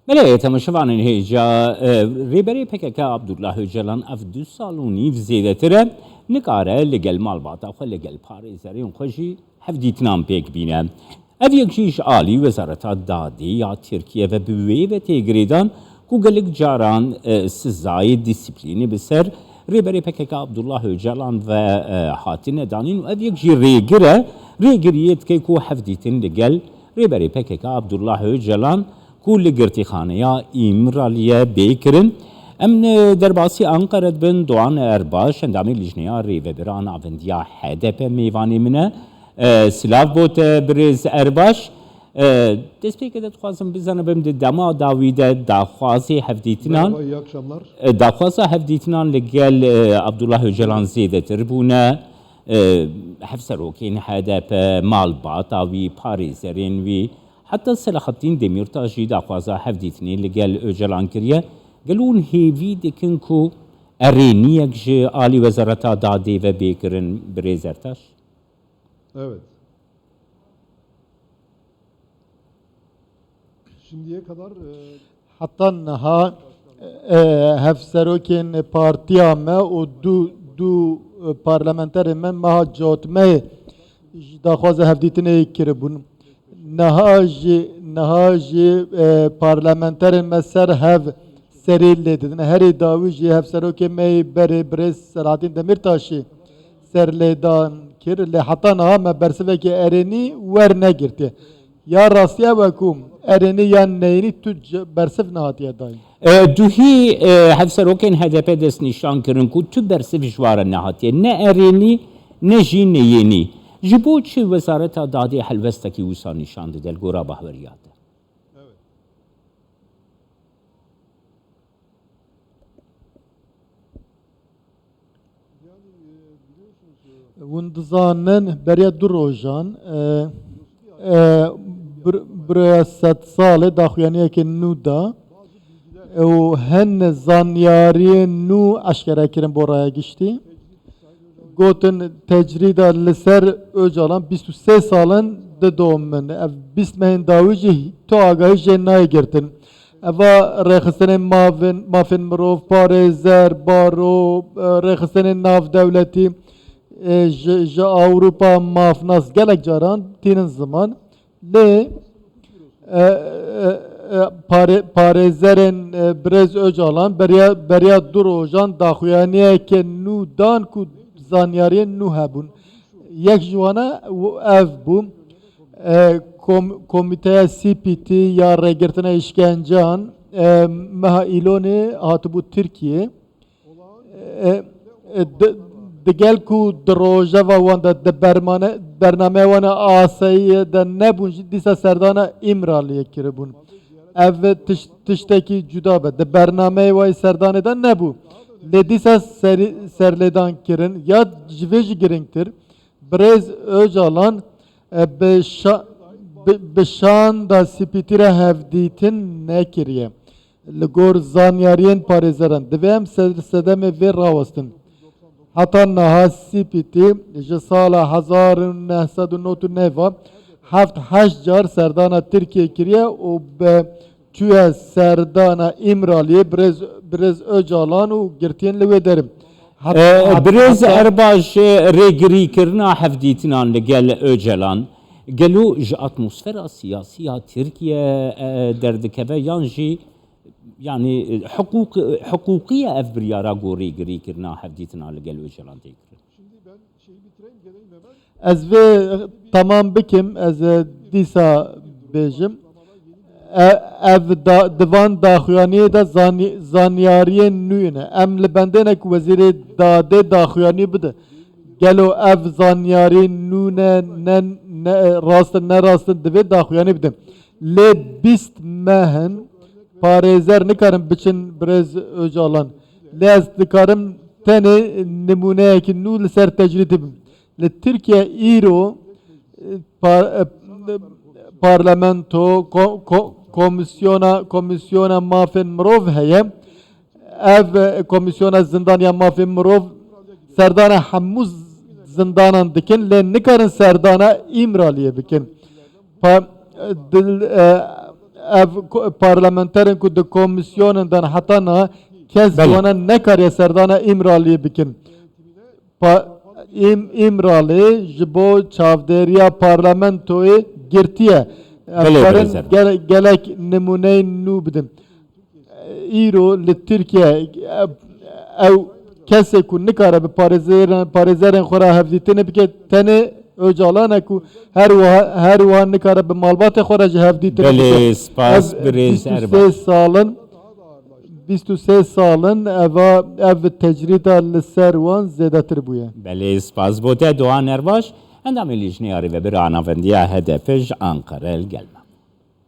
بله تماشاوان هیجا ریبری پکک عبدالله جلان اف دو سالونی و زیده تره نکاره لگل مال باتا خو لگل پاره زرین خوشی هفدیتنام پیک بینه. اف یکیش عالی وزارت دادی یا ترکیه و بوی و تگریدان کوگلک جاران سزای دیسیپلینی بسر ریبری پکک عبدالله جلان و حاتین دانین و اف یکیش ریگریت که کو هفدیتن لگل ریبری پکک عبدالله جلان كل قرتيخانيا إمرالية بيكرن أمن درباسي أنقرت بن دوان أرباش اندامي لجنيا ريفة بران عفنديا حدب ميواني منه سلاف بوت برز أرباش دسبي كده تخوازم بزنه بمد دما داويدة داخوازي هفديتنان داخوازي هفديتنان لقال عبد الله جلان زيدة تربونه حفسروكين حدب مال باطاوي باريزرين وي حتى سلاخالدین دمیرتاجی داخوازا هفدیتنی لگل اوجلان کریه گلون هیوی دکن کو ارینیک جه آلی وزارتا دادی و بیکرن بریزرتاش؟ Evet. Şimdiye kadar hatta naha hevserokin partiya me o du parlamenter me maha jotme daxwaza hevdîtinê kiribûn. Nahaj parlamenterin meser hev seril dedin. Her davi ji hev seroke me bere brez Selahattin Demirtaş'ı serledan kir le hatta naha me berseveke ereni wer ne girti. Ya rastya vekum ereni yan neyni tu bersev nahatiye dayım. دوهی هفسروکن هدف دست نشان کرن کو تو برسف جوار نهاتیه نه ارینی نه جی نیینی جبو چه وزارت دادی حلوستکی وسا نشان دل گورا بحوریات. Wundzanen beriya du rojan buraya 7 sale daxuyaniyeke nû da û hin zanyariyê nû eşkere kirin boraya giştî. Gotin tecrida li ser Öcalan 23 salin didom min. Ev 20 mehên dawî jî to agahî jê nayê girtin. Eva rêxistinên mafên mirov, parêzer, baro, rêxistinên navdewletî ji Awropa mafnas gelek caran tînin ziman. Lê parêzerên Birêz Öcalan beriya du rojan daxuyaniyeke nû dan ku zanyariyên nû hebûn. Yek ji wan ev bû komîteya CPT ya rêgirtina îşkenceyan meha îlonê hatibû Tirkiye digel ku di rojeva wan de di bernameya wan asayî de nebûn jî dîsa serdana İmraliyê kiribûn. Ev tiştekî cuda be. Di bernameyê wayê serdanê de nebû. Lê dîsa serlêdan kirin ya ji vê jî girîngtir. Birêz Öcalan bi şanda spîtî re hevdîtin nekiriye. Li gor zanyariyên parêzeran divê em sedemê vê rawestin. Heta niha spîtî ji sala 1999 7 car serdana Tirkiye kiriye û bi çûye serdana İmraliyê Birêz Öcalan û girtiyên li wê derim. Birêz Erbaş rêgirî kirina hevdîtinan li gel Öcalan gelo ji atmosfera siyasî ya Tirkiye derdikeve yan jî yani hukukiye ev biryara gorî rêgirî kirina hevdîtinan li gel Öcalan tê kirin. Ez vê tamam bikim ez dîsa bêjim. Ev divan daxuyaniyê de zanyariyên nû ne. Em li bendênek wezîrê dadê daxuyanî bide. Gelo ev zanyariyên nû ne rastin ne rastin divê daxuyanî bidin. Lê 20 mehin parêzer nikarin biçin Birêz Öcalan. Lê ez dikarim tenê nimûneyekî nû li ser tecrîdê bim. Li Tirkiye îro parlamento komisyona mafên mirov heye. Ev komisyona zindaniya mafên mirov serdana hemû zindanan dikin lê nikarin serdana İmraliyê bikin. ev parlamenterin ku de komisyonundan hatana kes Bele. wana nekariye serdana imraliye bikin. İmralı jibo çavderiya parlamentoyu girtiye. Bele, Evlerin bele, gelek numuneyi nu bidim. İro li Türkiye ev kese ku nikare bi parêzerên xwe re hevdîtinê bike tenê öcalane ku her wiha nikare bi malbatê xwe re ji hevdîtinê Belê, spas, Ev birêz 23 salin 23 salin ev tecrida li ser wan zêdetir bûye. Belê, spas. Bo te Doğan Erbaş, endamê lijneyarî ve bir anavendiya hedefê ji Ankara'ya gelme.